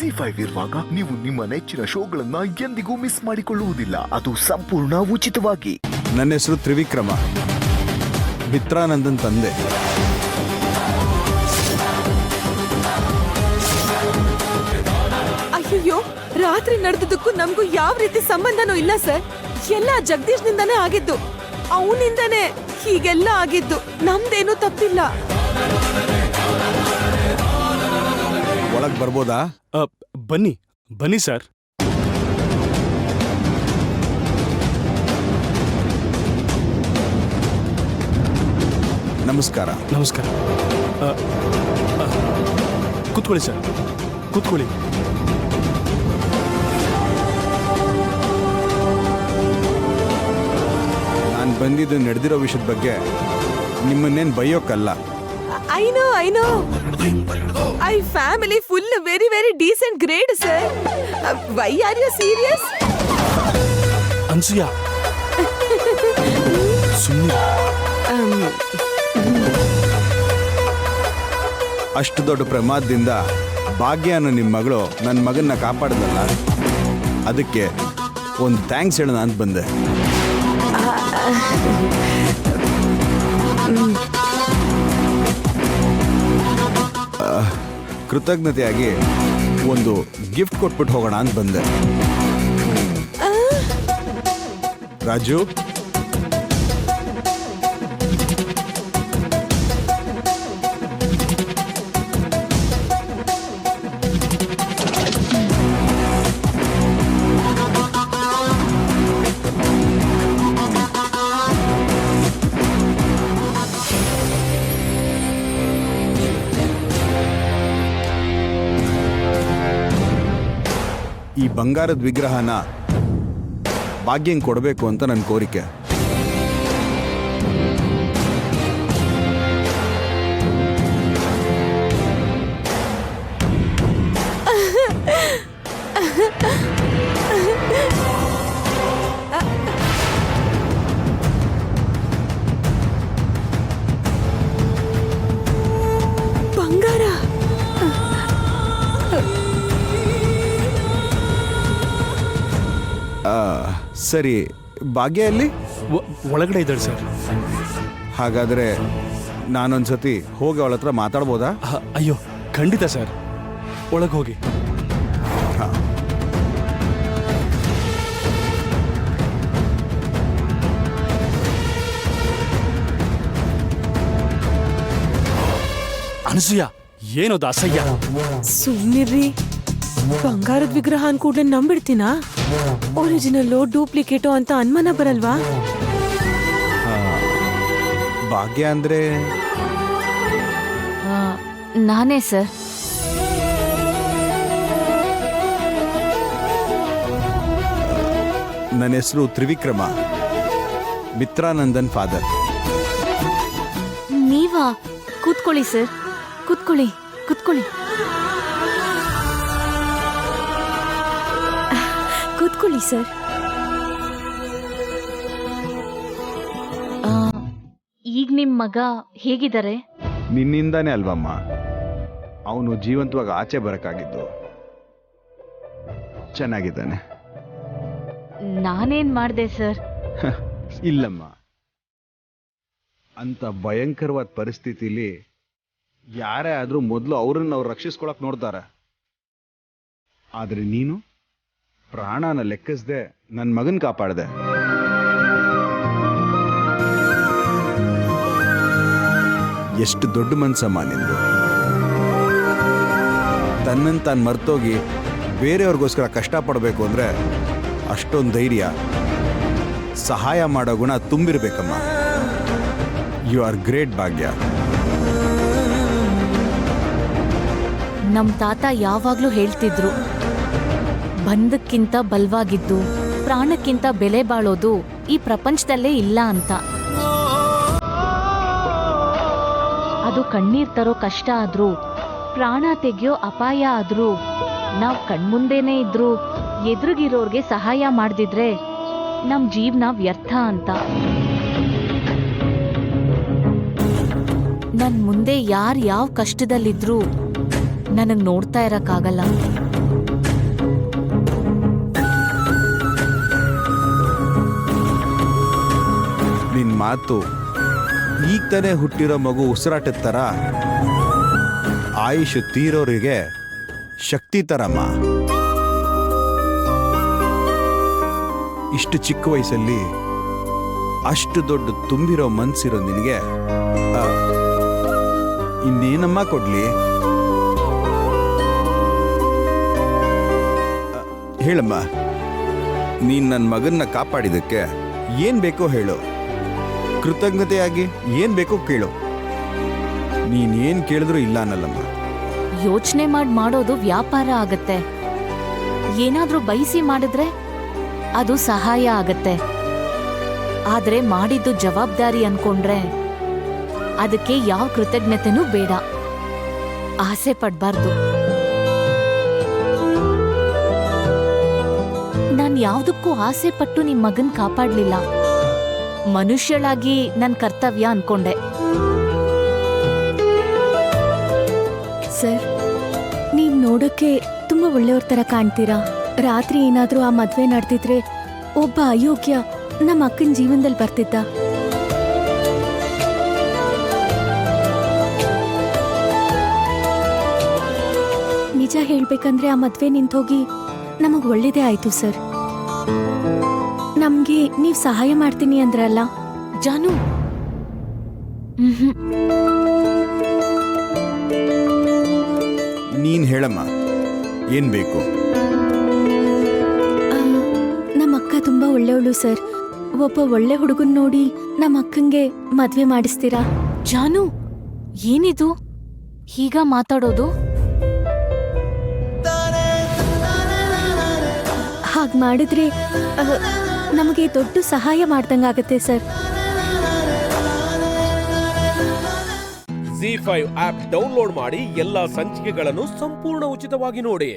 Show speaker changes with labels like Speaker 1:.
Speaker 1: ZEE5 ಇರುವಾಗ ನೀವು ನಿಮ್ಮ ನೆಚ್ಚಿನ ಶೋಗಳನ್ನ ಎಂದಿಗೂ ಮಿಸ್ ಮಾಡಿಕೊಳ್ಳುವುದಿಲ್ಲ. ಅದು ಸಂಪೂರ್ಣ ಉಚಿತವಾಗಿ.
Speaker 2: ನನ್ನ ಹೆಸರು ತ್ರಿವಿಕ್ರಮ, ಮಿತ್ರಾನಂದನ್ ತಂದೆ.
Speaker 3: ಅಯ್ಯೋ, ರಾತ್ರಿ ನಡೆದಕ್ಕೂ ನಮಗೂ ಯಾವ ರೀತಿ ಸಂಬಂಧನೂ ಇಲ್ಲ ಸರ್. ಎಲ್ಲ ಜಗದೀಶ್ನಿಂದಾನೇ ಆಗಿದ್ದು, ಅವನಿಂದಾನೇ ಹೀಗೆಲ್ಲ ಆಗಿದ್ದು. ನಮ್ದೇನೂ ತಪ್ಪಿಲ್ಲ.
Speaker 2: ಒಳಗ್ ಬರ್ಬೋದಾ?
Speaker 4: ಬನ್ನಿ ಬನ್ನಿ ಸರ್.
Speaker 2: ನಮಸ್ಕಾರ.
Speaker 4: ನಮಸ್ಕಾರ. ಕೂತ್ಕೊಳ್ಳಿ ಸರ್, ಕೂತ್ಕೊಳ್ಳಿ.
Speaker 2: ನಾನು ಬಂದಿದ್ದು ನಡೆದಿರೋ ವಿಷಯದ ಬಗ್ಗೆ ನಿಮ್ಮನ್ನೇನು ಬೈಯೋಕ್ಕಲ್ಲ.
Speaker 3: I know. I family full very decent grade, sir. Why are you serious?
Speaker 4: Anasuya, ಸುಮ್ಮನೆ.
Speaker 2: ಅಷ್ಟು ದೊಡ್ಡ ಪ್ರಮಾದದಿಂದ ಭಾಗ್ಯ ಅನ್ನೋ ನಿಮ್ಮ ಮಗಳು ನನ್ನ ಮಗನ್ನ ಕಾಪಾಡ್ದಲ್ಲ, ಅದಕ್ಕೆ ಒಂದು ಥ್ಯಾಂಕ್ಸ್ ಹೇಳೋಣ ಅಂತ ಬಂದೆ. ಕೃತಜ್ಞತೆಯಾಗಿ ಒಂದು ಗಿಫ್ಟ್ ಕೊಟ್ಬಿಟ್ಟು ಹೋಗೋಣ ಅಂತ ಬಂದೆ. ರಾಜು, ಈ ಬಂಗಾರದ ವಿಗ್ರಹನ ಭಾಗ್ಯಂಗೆ ಕೊಡಬೇಕು ಅಂತ ನನ್ನ ಕೋರಿಕೆ.
Speaker 3: ಬಂಗಾರ?
Speaker 2: ಸರಿ, ಭಾಗ್ಯ ಎಲ್ಲಿ?
Speaker 4: ಒಳಗಡೆ ಇದ್ದಾಳೆ ಸರ್.
Speaker 2: ಹಾಗಾದರೆ ನಾನೊಂದ್ಸತಿ ಹೋಗಿ ಅವಳ ಹತ್ರ ಮಾತಾಡ್ಬೋದಾ?
Speaker 4: ಅಯ್ಯೋ, ಖಂಡಿತ ಸರ್, ಒಳಗೆ ಹೋಗಿ.
Speaker 2: ಹಾಂ.
Speaker 4: ಅನಸೂಯ, ಏನದು ಅಸಹ್ಯ?
Speaker 3: ಸುಮ್ನಿರ್ರಿ. ಬಂಗಾರದ ವಿಗ್ರಹ ಅನ್ಕೂಡ್ಲೆ ನಂಬಿಡ್ತೀನಾ? ಒರಿಜಿನಲ್ಲೋ ಡೂಪ್ಲಿಕೇಟೋ ಅಂತ ಅನುಮಾನ ಬರಲ್ವಾ?
Speaker 2: ಭಾಗ್ಯ ಅಂದ್ರೆ
Speaker 5: ನಾನೇ ಸರ್.
Speaker 2: ನನ್ನ ಹೆಸರು ತ್ರಿವಿಕ್ರಮ, ಮಿತ್ರಾನಂದನ್ ಫಾದರ್.
Speaker 5: ನೀವಾ? ಕೂತ್ಕೊಳ್ಳಿ ಸರ್, ಕೂತ್ಕೊಳ್ಳಿ. ಕೂತ್ಕೊಳ್ಳಿ ಸರ್. ಈಗ ನಿಮ್ಮ ಮಗ ಹೇಗಿದ್ದಾರೆ?
Speaker 2: ನಿನ್ನಿಂದಾನೇ ಅಲ್ವಮ್ಮ ಅವನು ಜೀವಂತವಾಗಿ ಆಚೆ ಬರಕ್ಕಾಗಿದ್ದು. ಚೆನ್ನಾಗಿದ್ದಾನೆ.
Speaker 5: ನಾನೇನ್ ಮಾಡ್ದೆ ಸರ್?
Speaker 2: ಇಲ್ಲಮ್ಮ, ಅಂತ ಭಯಂಕರವಾದ ಪರಿಸ್ಥಿತಿಲಿ ಯಾರೇ ಆದ್ರೂ ಮೊದಲು ಅವ್ರನ್ನ ಅವ್ರು ರಕ್ಷಿಸ್ಕೊಳಕ್ ನೋಡ್ತಾರೆ. ಆದ್ರೆ ನೀನು ಪ್ರಾಣನ ಲೆಕ್ಕಿಸದೆ ನನ್ನ ಮಗನ್ ಕಾಪಾಡ್ದೆ. ಎಷ್ಟು ದೊಡ್ಡ ಮನ್ಸಮ್ಮ ನಿಂದು. ತನ್ನನ್ನು ತಾನು ಮರ್ತೋಗಿ ಬೇರೆಯವ್ರಿಗೋಸ್ಕರ ಕಷ್ಟಪಡಬೇಕು ಅಂದ್ರೆ ಅಷ್ಟೊಂದು ಧೈರ್ಯ, ಸಹಾಯ ಮಾಡೋ ಗುಣ ತುಂಬಿರ್ಬೇಕಮ್ಮ. ಯು ಆರ್ ಗ್ರೇಟ್ ಭಾಗ್ಯ.
Speaker 5: ನಮ್ ತಾತ ಯಾವಾಗ್ಲೂ ಹೇಳ್ತಿದ್ರು, ಬಂಧಕ್ಕಿಂತ ಬಲವಾಗಿದ್ದು ಪ್ರಾಣಕ್ಕಿಂತ ಬೆಲೆ ಬಾಳೋದು ಈ ಪ್ರಪಂಚದಲ್ಲೇ ಇಲ್ಲ ಅಂತ. ಅದು ಕಣ್ಣೀರ್ ತರೋ ಕಷ್ಟ ಆದ್ರೂ, ಪ್ರಾಣ ತೆಗೆಯೋ ಅಪಾಯ ಆದ್ರೂ, ನಾವ್ ಕಣ್ಮುಂದೇನೆ ಇದ್ರು ಎದುರುಗಿರೋರ್ಗೆ ಸಹಾಯ ಮಾಡ್ದಿದ್ರೆ ನಮ್ ಜೀವನ ವ್ಯರ್ಥ ಅಂತ. ನನ್ ಮುಂದೆ ಯಾರ್ ಯಾವ ಕಷ್ಟದಲ್ಲಿದ್ರು ನನಗ್ ನೋಡ್ತಾ ಇರಕ್ಕಾಗಲ್ಲ.
Speaker 2: ಮಾತು ಈಗ ತಾನೇ ಹುಟ್ಟಿರೋ ಮಗು ಉಸಿರಾಟದ ಥರ, ಆಯುಷ್ ತೀರೋರಿಗೆ ಶಕ್ತಿ ಥರಮ್ಮ. ಇಷ್ಟು ಚಿಕ್ಕ ವಯಸ್ಸಲ್ಲಿ ಅಷ್ಟು ದೊಡ್ಡ ತುಂಬಿರೋ ಮನ್ಸಿರೋ ನಿನಗೆ ಇನ್ನೇನಮ್ಮ ಕೊಡ್ಲಿ? ಹೇಳಮ್ಮ, ನೀನ್ ನನ್ನ ಮಗನ್ನ ಕಾಪಾಡಿದಕ್ಕೆ ಏನ್ ಬೇಕೋ ಹೇಳು. ಕೃತಜ್ಞತೆಯಾಗಿ ಏನ್ ಬೇಕೋ ಕೇಳು. ನೀನೇನ್ ಕೇಳಿದ್ರು ಇಲ್ಲ ಅನ್ನಲ್ಲಮ್ಮ.
Speaker 5: ಯೋಚನೆ ಮಾಡೋದು ವ್ಯಾಪಾರ ಆಗತ್ತೆ. ಏನಾದ್ರೂ ಬಯಸಿ ಮಾಡಿದ್ರೆ ಅದು ಸಹಾಯ ಆಗತ್ತೆ. ಆದ್ರೆ ಮಾಡಿದ್ದು ಜವಾಬ್ದಾರಿ ಅನ್ಕೊಂಡ್ರೆ ಅದಕ್ಕೆ ಯಾವ ಕೃತಜ್ಞತೆನೂ ಬೇಡ. ಆಸೆ ಪಡ್ಬಾರ್ದು. ನಾನ್ ಯಾವ್ದಕ್ಕೂ ಆಸೆ ಪಟ್ಟು ನಿಮ್ ಮಗನ್ ಕಾಪಾಡ್ಲಿಲ್ಲ. ಮನುಷ್ಯಳಾಗಿ ನನ್ ಕರ್ತವ್ಯ ಅನ್ಕೊಂಡೆ.
Speaker 3: ಸರ್, ನೀವ್ ನೋಡಕ್ಕೆ ತುಂಬಾ ಒಳ್ಳೆಯವ್ರ ತರ ಕಾಣ್ತೀರಾ. ರಾತ್ರಿ ಏನಾದ್ರೂ ಆ ಮದ್ವೆ ನಡೆದಿದ್ರೆ ಒಬ್ಬ ಅಯೋಗ್ಯ ನಮ್ಮ ಅಕ್ಕನ ಜೀವನದಲ್ಲಿ ಬರ್ತಿದ್ದ. ನಿಜ ಹೇಳ್ಬೇಕಂದ್ರೆ ಆ ಮದ್ವೆ ನಿಂತೋಗಿ ನಮಗ್ ಒಳ್ಳೇದೇ ಆಯ್ತು ಸರ್. ನಮ್ಗೆ ನೀವ್ ಸಹಾಯ ಮಾಡ್ತೀನಿ ಅಂದ್ರಲ್ಲ.
Speaker 5: ಜಾನು,
Speaker 2: ನೀನ್ ಹೇಳಮ್ಮ, ಏನ್ ಬೇಕು?
Speaker 3: ನಮ್ಮ ಅಕ್ಕ ತುಂಬಾ ಒಳ್ಳೆಯವಳು ಸರ್. ಒಬ್ಬ ಒಳ್ಳೆ ಹುಡುಗನ್ ನೋಡಿ ನಮ್ಮ ಅಕ್ಕಂಗೆ ಮದ್ವೆ ಮಾಡಿಸ್ತೀರಾ?
Speaker 5: ಜಾನು, ಏನಿದು ಹೀಗ ಮಾತಾಡೋದು?
Speaker 3: ಹಾಗ್ ಮಾಡಿದ್ರೆ ನಮಗೆ ದೊಡ್ಡ ಸಹಾಯ ಮಾಡ್ದಂಗಾಗತ್ತೆ ಸರ್.
Speaker 6: ZEE5 ಆಪ್ ಡೌನ್ಲೋಡ್ ಮಾಡಿ ಎಲ್ಲಾ ಸಂಚಿಕೆಗಳನ್ನು ಸಂಪೂರ್ಣ ಉಚಿತವಾಗಿ ನೋಡಿ.